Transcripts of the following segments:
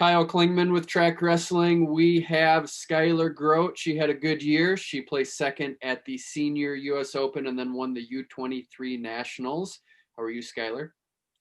Kyle Klingman with Track Wrestling. We have Skylar Grote. She had a good year. She placed second at the Senior U.S. Open and then won the U23 Nationals. How are you, Skylar?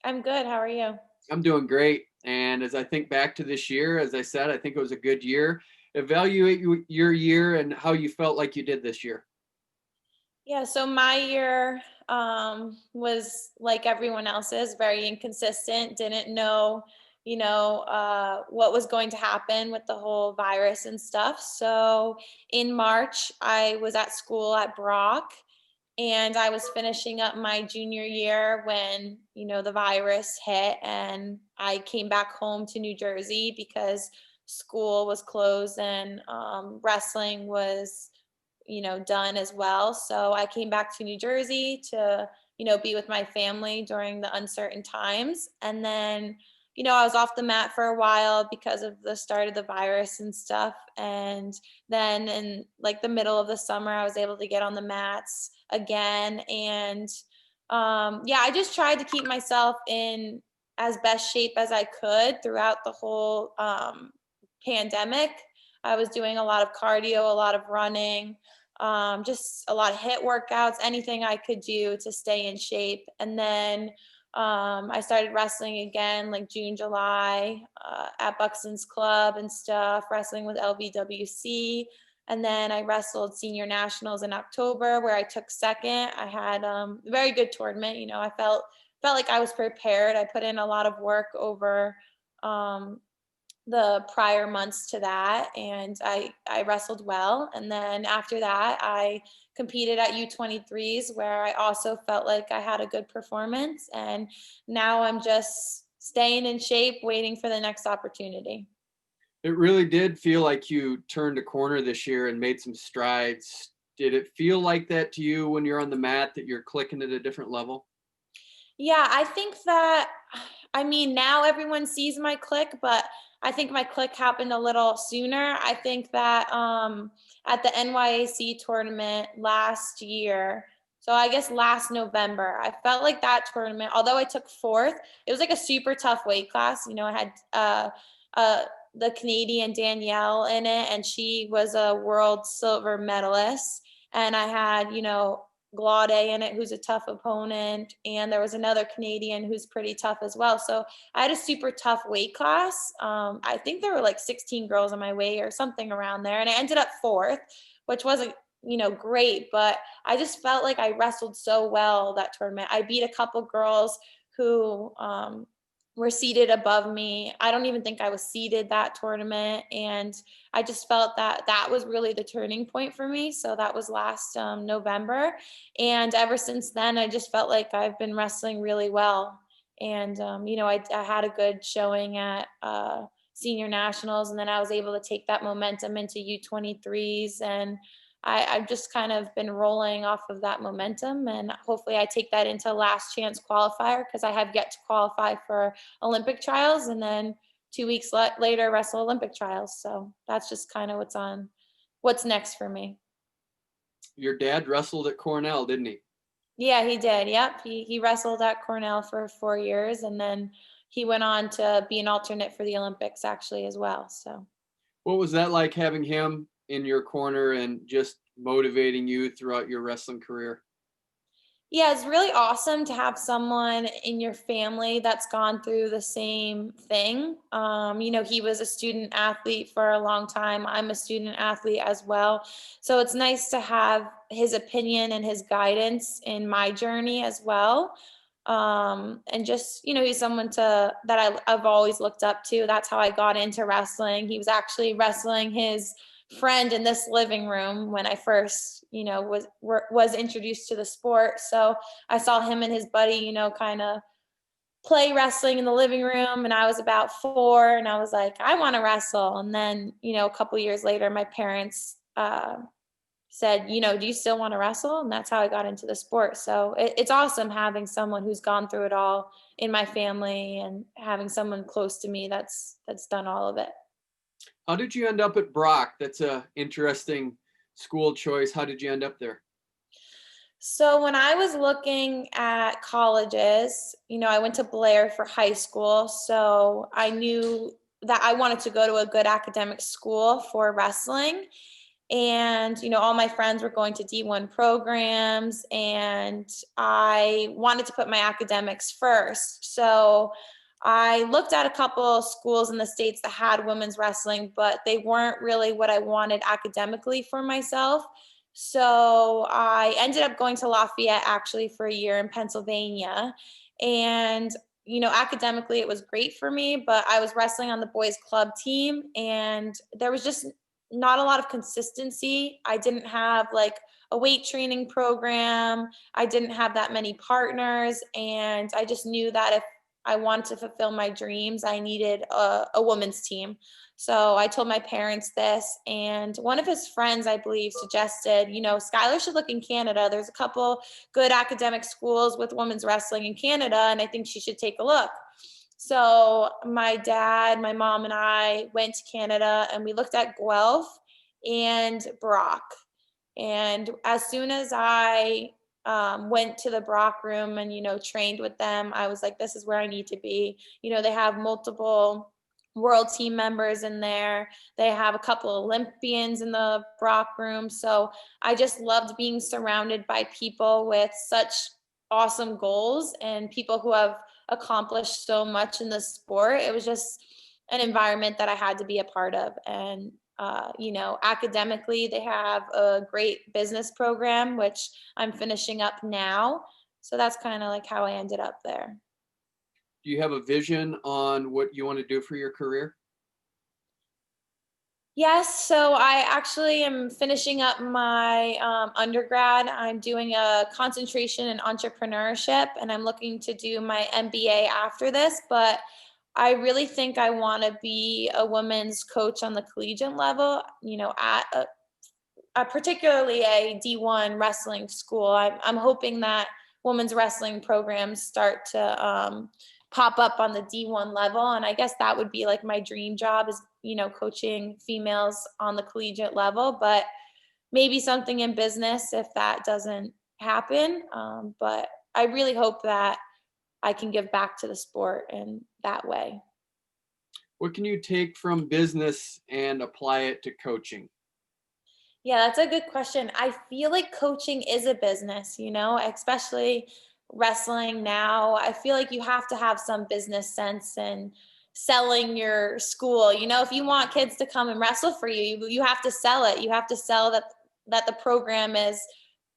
I'm good. How are you? I'm doing great. And as I think back to this year, as I said, I think it was a good year. Evaluate your year and how you felt like you did this year. Yeah, so my year was like everyone else's, very inconsistent. Didn't know, what was going to happen with the whole virus and stuff. So in March, I was at school at Brock, and I was finishing up my junior year when, the virus hit, and I came back home to New Jersey because school was closed and wrestling was done as well. So I came back to New Jersey to, be with my family during the uncertain times. And then, I was off the mat for a while because of the start of the virus and stuff. And then in like the middle of the summer, I was able to get on the mats again. And yeah, I just tried to keep myself in as best shape as I could throughout the whole pandemic. I was doing a lot of cardio, a lot of running, just a lot of HIIT workouts, anything I could do to stay in shape. And then I started wrestling again like June, July at Buxton's Club and stuff, wrestling with LBWC. And then I wrestled senior nationals in October where I took second. I had a very good tournament. I felt like I was prepared. I put in a lot of work over the prior months to that, and I wrestled well. And then after that, I competed at U23s where I also felt like I had a good performance. And now I'm just staying in shape, waiting for the next opportunity. It really did feel like you turned a corner this year and made some strides. Did it feel like that to you when you're on the mat, that you're clicking at a different level? Yeah, I think that, I mean, now everyone sees my click, but I think my click happened a little sooner. I think that at the NYAC tournament last year, so I guess last November, I felt like that tournament, although I took fourth, it was like a super tough weight class. I had uh, the Canadian Danielle in it, and she was a world silver medalist. And I had, Glaude in it, who's a tough opponent, and there was another Canadian who's pretty tough as well. So I had a super tough weight class. I think there were like 16 girls on my weight or something around there, and I ended up fourth, which wasn't great, but I just felt like I wrestled so well that tournament. I beat a couple girls who were seated above me. I don't even think I was seated that tournament, and I just felt that that was really the turning point for me. So that was last November. And ever since then, I just felt like I've been wrestling really well. And, I had a good showing at senior nationals, and then I was able to take that momentum into U23s. And I've just kind of been rolling off of that momentum, and hopefully I take that into last chance qualifier because I have yet to qualify for Olympic trials, and then 2 weeks later wrestle Olympic trials. So that's just kind of what's next for me. Your dad wrestled at Cornell, didn't he? Yeah, he did. Yep. He wrestled at Cornell for 4 years, and then he went on to be an alternate for the Olympics actually as well. So What was that like, having him in your corner and just motivating you throughout your wrestling career? yeah, it's really awesome to have someone in your family that's gone through the same thing. He was a student athlete for a long time. I'm a student athlete as well. So it's nice to have his opinion and his guidance in my journey as well. And just, he's someone I've always looked up to. That's how I got into wrestling. He was actually wrestling his friend in this living room when I first, was introduced to the sport. So I saw him and his buddy, kind of play wrestling in the living room, and I was about 4, and I was like, I want to wrestle. And then, a couple years later, my parents said, do you still want to wrestle? And that's how I got into the sport. So it's awesome having someone who's gone through it all in my family, and having someone close to me that's done all of it. How did you end up at Brock? That's a interesting school choice. How did you end up there? So when I was looking at colleges, I went to Blair for high school. So I knew that I wanted to go to a good academic school for wrestling. And, all my friends were going to D1 programs, and I wanted to put my academics first. So I looked at a couple schools in the States that had women's wrestling, but they weren't really what I wanted academically for myself. So I ended up going to Lafayette actually for a year in Pennsylvania. And academically it was great for me, but I was wrestling on the boys club team, and there was just not a lot of consistency. I didn't have like a weight training program. I didn't have that many partners. And I just knew that if I wanted to fulfill my dreams, I needed a women's team. So I told my parents this, and one of his friends, I believe, suggested, Skylar should look in Canada. There's a couple good academic schools with women's wrestling in Canada, and I think she should take a look. So my dad, my mom, and I went to Canada, and we looked at Guelph and Brock. And as soon as I went to the Brock room and, trained with them, I was like, this is where I need to be. They have multiple world team members in there. They have a couple Olympians in the Brock room. So I just loved being surrounded by people with such awesome goals and people who have accomplished so much in the sport. It was just an environment that I had to be a part of. And academically, they have a great business program, which I'm finishing up now. So that's kind of like how I ended up there. Do you have a vision on what you want to do for your career? Yes, so I actually am finishing up my undergrad. I'm doing a concentration in entrepreneurship, and I'm looking to do my MBA after this. But I really think I want to be a women's coach on the collegiate level, at particularly a D1 wrestling school. I'm hoping that women's wrestling programs start to pop up on the D1 level. And I guess that would be like my dream job is, coaching females on the collegiate level, but maybe something in business if that doesn't happen. But I really hope that I can give back to the sport in that way. What can you take from business and apply it to coaching? Yeah, that's a good question. I feel like coaching is a business, especially wrestling now. I feel like you have to have some business sense and selling your school. If you want kids to come and wrestle for you, you have to sell it. You have to sell that the program is,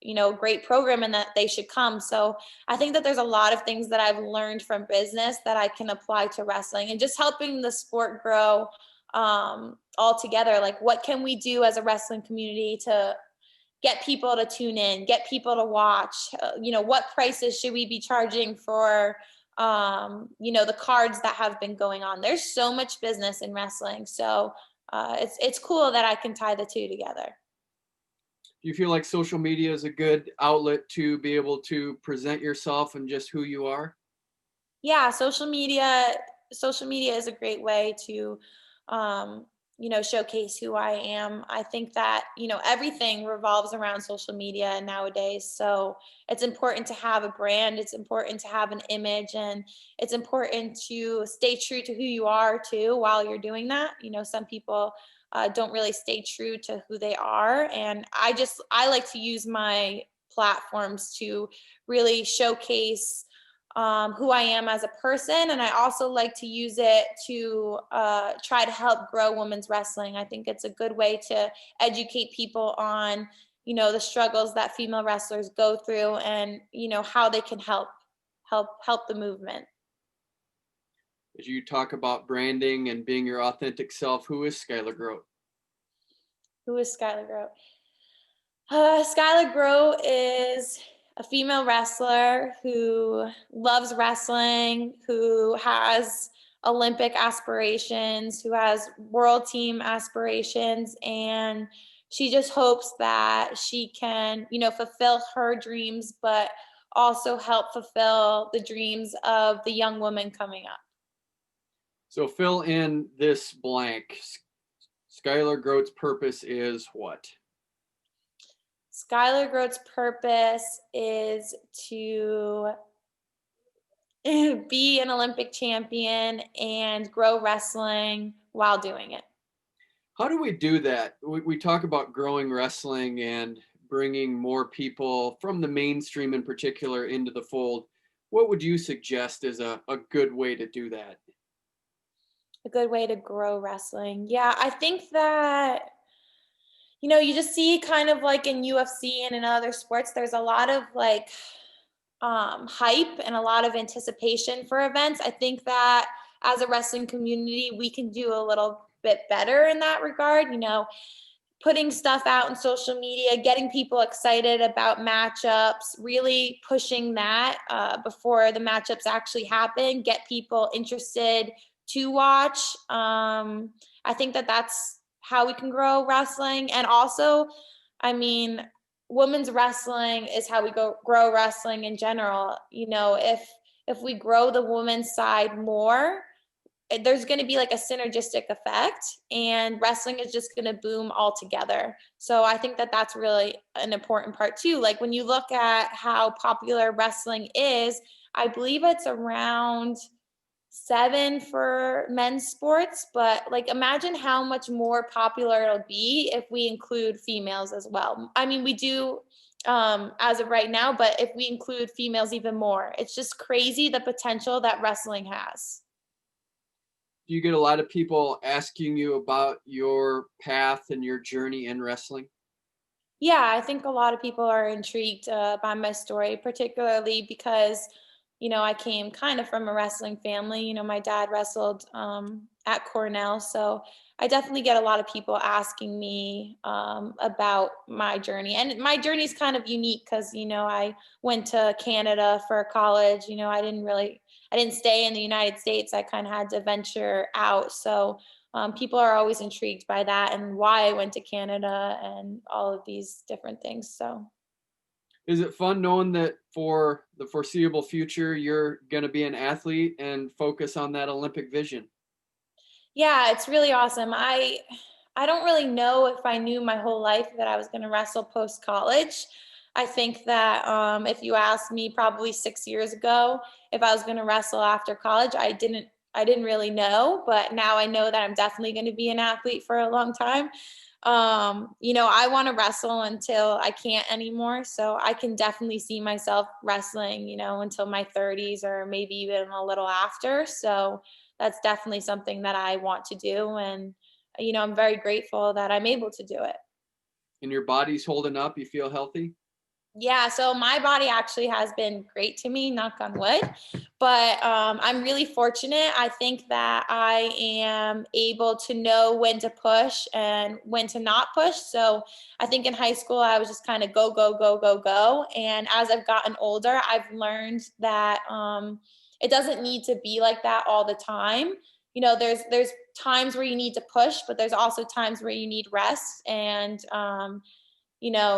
a great program and that they should come. So I think that there's a lot of things that I've learned from business that I can apply to wrestling and just helping the sport grow all together. Like, what can we do as a wrestling community to get people to tune in, get people to watch? What prices should we be charging for the cards that have been going on? There's so much business in wrestling, so it's cool that I can tie the two together. Do you feel like social media is a good outlet to be able to present yourself and just who you are? Yeah, social media is a great way to showcase who I am. I think that, everything revolves around social media nowadays. So it's important to have a brand, it's important to have an image, and it's important to stay true to who you are too while you're doing that. Some people don't really stay true to who they are. And I like to use my platforms to really showcase who I am as a person. And I also like to use it to try to help grow women's wrestling. I think it's a good way to educate people on, the struggles that female wrestlers go through and, how they can help the movement. As you talk about branding and being your authentic self, who is Skylar Grote? Who is Skylar Grote? Skylar Grote is a female wrestler who loves wrestling, who has Olympic aspirations, who has world team aspirations, and she just hopes that she can, fulfill her dreams, but also help fulfill the dreams of the young woman coming up. So fill in this blank. Skylar Grote's purpose is what? Skylar Grote's purpose is to be an Olympic champion and grow wrestling while doing it. How do we do that? We talk about growing wrestling and bringing more people from the mainstream in particular into the fold. What would you suggest is a good way to do that? A good way to grow wrestling. Yeah, I think that, you just see kind of like in UFC and in other sports, there's a lot of like hype and a lot of anticipation for events. I think that as a wrestling community, we can do a little bit better in that regard. Putting stuff out on social media, getting people excited about matchups, really pushing that before the matchups actually happen, get people interested to watch. I think that that's how we can grow wrestling. And also, I mean, women's wrestling is how we grow wrestling in general. If we grow the women's side more, there's going to be like a synergistic effect, and wrestling is just going to boom all together. So I think that that's really an important part too. Like when you look at how popular wrestling is, I believe it's around 7 for men's sports, but like imagine how much more popular it'll be if we include females as well. I mean, we do as of right now, but if we include females even more, it's just crazy the potential that wrestling has. Do you get a lot of people asking you about your path and your journey in wrestling? Yeah, I think a lot of people are intrigued by my story, particularly because, I came kind of from a wrestling family. My dad wrestled at Cornell. So I definitely get a lot of people asking me about my journey. And my journey is kind of unique because, I went to Canada for college. I didn't stay in the United States. I kind of had to venture out. So people are always intrigued by that and why I went to Canada and all of these different things. So, Is it fun knowing that for the foreseeable future, you're going to be an athlete and focus on that Olympic vision? yeah, it's really awesome. I don't really know if I knew my whole life that I was going to wrestle post college. I think that if you asked me probably 6 years ago if I was going to wrestle after college, I didn't really know, but now I know that I'm definitely going to be an athlete for a long time. I want to wrestle until I can't anymore. So I can definitely see myself wrestling, until my 30s or maybe even a little after. So that's definitely something that I want to do. And, I'm very grateful that I'm able to do it. And your body's holding up? You feel healthy? Yeah, so my body actually has been great to me, knock on wood. But I'm really fortunate. I think that I am able to know when to push and when to not push. So I think in high school, I was just kind of go, go, go, go, go. And as I've gotten older, I've learned that it doesn't need to be like that all the time. There's times where you need to push, but there's also times where you need rest. And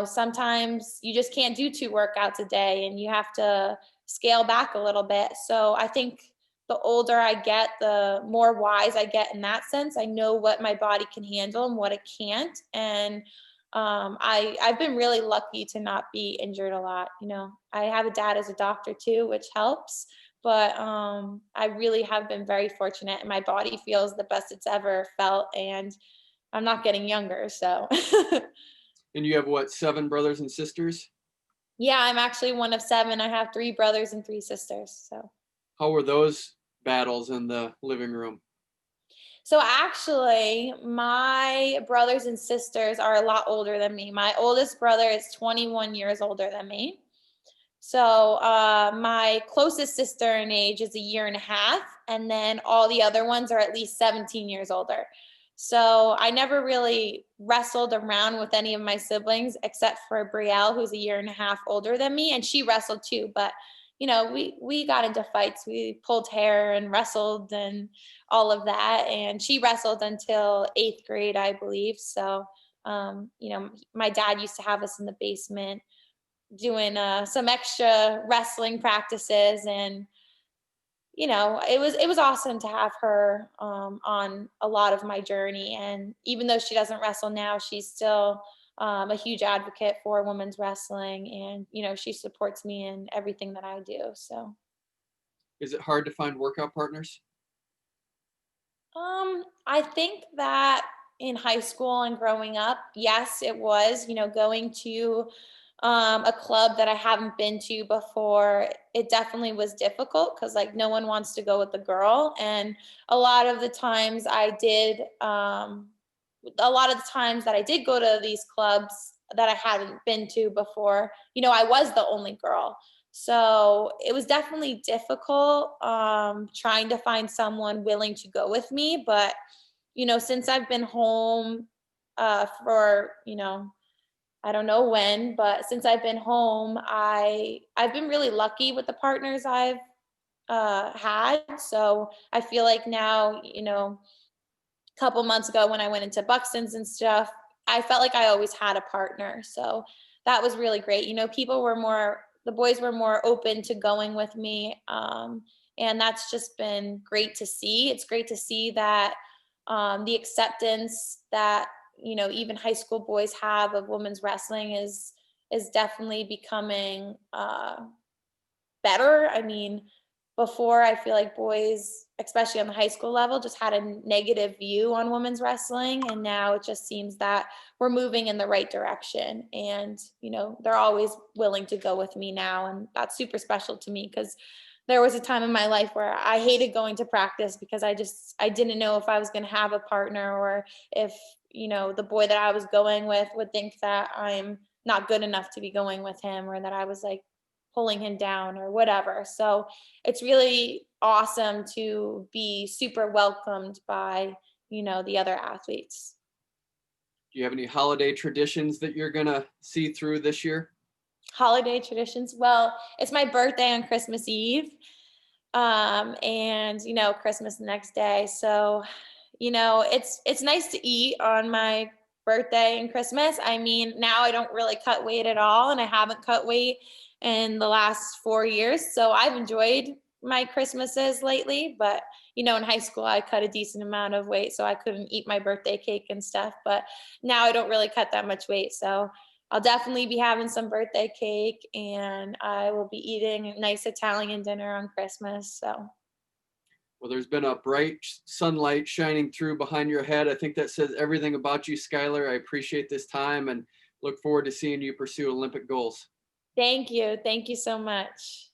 sometimes you just can't do 2 workouts a day and you have to scale back a little bit. So I think the older I get, the more wise I get in that sense. I know what my body can handle and what it can't. And I've been really lucky to not be injured a lot. I have a dad as a doctor too, which helps. But I really have been very fortunate, and my body feels the best it's ever felt. And I'm not getting younger. So And you have what, 7 brothers and sisters? yeah, I'm actually one of 7. I have 3 brothers and 3 sisters. How were those battles in the living room? So actually, my brothers and sisters are a lot older than me. My oldest brother is 21 years older than me. So my closest sister in age is a year and a half, and then all the other ones are at least 17 years older. So I never really wrestled around with any of my siblings except for Brielle, who's a year and a half older than me, and she wrestled too. But we got into fights. We pulled hair and wrestled and all of that. And she wrestled until 8th grade, I believe. So my dad used to have us in the basement doing some extra wrestling practices, and it was awesome to have her on a lot of my journey. And even though she doesn't wrestle now, she's still a huge advocate for women's wrestling, and she supports me in everything that I do. So Is it hard to find workout partners? I think that in high school and growing up, yes, it was, going to a club that I haven't been to before. It definitely was difficult because like no one wants to go with the girl. And a lot of the times I did, a lot of the times that I did go to these clubs that I hadn't been to before, I was the only girl. So it was definitely difficult trying to find someone willing to go with me. But, since I've been home for, I don't know when, but since I've been home, I've been really lucky with the partners I've had. So I feel like now, couple months ago when I went into Buxton's and stuff, I felt like I always had a partner. So that was really great. The boys were more open to going with me. And that's just been great to see. It's great to see that the acceptance that, even high school boys have of women's wrestling is definitely becoming better. I mean, before I feel like boys, especially on the high school level, just had a negative view on women's wrestling. And now it just seems that we're moving in the right direction. And, they're always willing to go with me now. And that's super special to me because there was a time in my life where I hated going to practice because I didn't know if I was going to have a partner or if, the boy that I was going with would think that I'm not good enough to be going with him or that I was like pulling him down or whatever. So it's really awesome to be super welcomed by, the other athletes. Do you have any holiday traditions that you're going to see through this year? Holiday traditions. Well, it's my birthday on Christmas Eve. And Christmas the next day. So, it's nice to eat on my birthday and Christmas. I mean, now I don't really cut weight at all, and I haven't cut weight in the last 4 years. So I've enjoyed my Christmases lately, but in high school I cut a decent amount of weight, so I couldn't eat my birthday cake and stuff. But now I don't really cut that much weight. So I'll definitely be having some birthday cake and I will be eating a nice Italian dinner on Christmas. So, Well, there's been a bright sunlight shining through behind your head. I think that says everything about you, Skylar. I appreciate this time and look forward to seeing you pursue Olympic goals. thank you. Thank you so much.